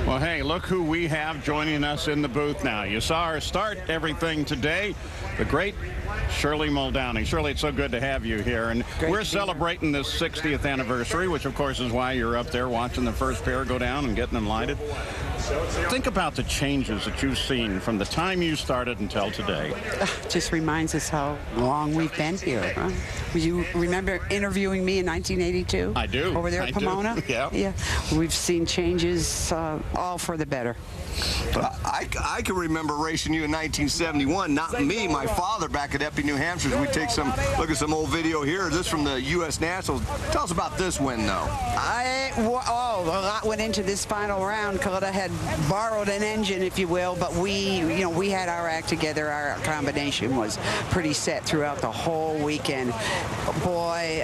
Well, hey, look who we have joining us in the booth now. You saw her start everything today, the great Shirley Muldowney. Shirley, it's so good to have you here. And we're celebrating this 60th anniversary, which, of course, is why you're up there watching the first pair go down and getting them lighted. Think about the changes that you've seen from the time you started until today. Just reminds us how long we've been here. Huh? You remember interviewing me in 1982? I do. Over there at Pomona? Yeah. Yeah. We've seen changes all for the better. I can remember racing you in 1971. Not me, my father back at Epping, New Hampshire. We take some look at some old video here. This from the U.S. Nationals. Tell us about this win, though. A lot went into this final round. Carlota had borrowed an engine, if you will, but we had our act together. Our combination was pretty set throughout the whole weekend. Boy,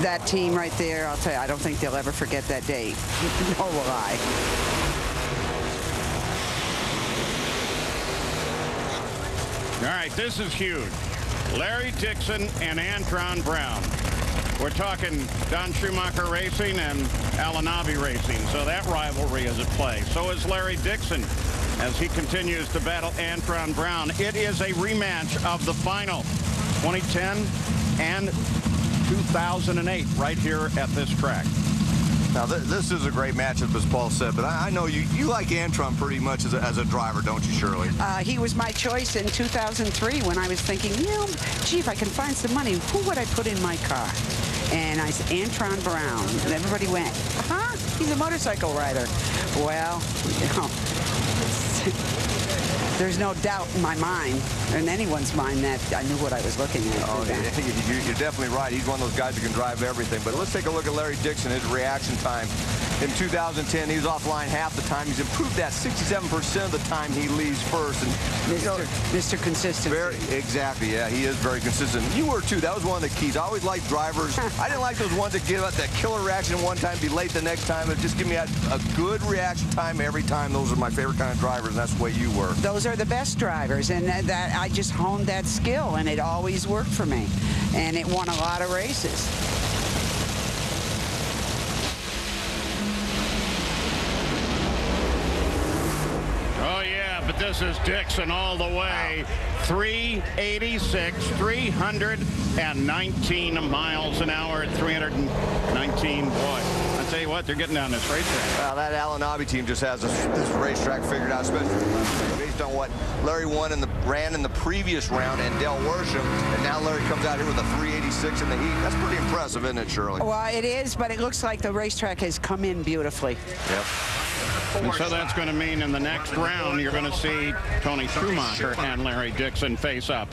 that team right there, I'll tell you, I don't think they'll ever forget that day. Nor will I. All right, this is huge. Larry Dixon and Antron Brown. We're talking Don Schumacher Racing and Alanabi Racing, so that rivalry is at play. So is Larry Dixon as he continues to battle Antron Brown. It is a rematch of the final 2010 and 2008 right here at this track. Now, this is a great matchup, as Paul said, but I know you like Antron pretty much as a driver, don't you, Shirley? He was my choice in 2003 when I was thinking, gee, if I can find some money, who would I put in my car? And I said, Antron Brown. And everybody went, he's a motorcycle rider. Well, there's no doubt in my mind, or in anyone's mind, that I knew what I was looking at. Oh, you're definitely right. He's one of those guys who can drive everything. But let's take a look at Larry Dixon, his reaction time. In 2010, he was offline half the time. He's improved that 67% of the time he leads first. And Mr. Consistency. Exactly, yeah, he is very consistent. You were too. That was one of the keys. I always liked drivers. I didn't like those ones that give out that killer reaction one time, be late the next time. But just give me a good reaction time every time. Those are my favorite kind of drivers, and that's the way you were. Those are the best drivers, and that I just honed that skill, and it always worked for me. And it won a lot of races. But this is Dixon all the way. 386, 319 miles an hour at 319. Boy, I tell you what, they're getting down this racetrack. Well, that Alanabi team just has this racetrack figured out, especially based on what Larry ran in the previous round and Del Worsham, and now Larry comes out here with a 386 in the heat. That's pretty impressive, isn't it, Shirley? Well, it is, but it looks like the racetrack has come in beautifully. Yep. And so that's going to mean in the next round, you're going to see Tony Schumacher and Larry Dixon face up.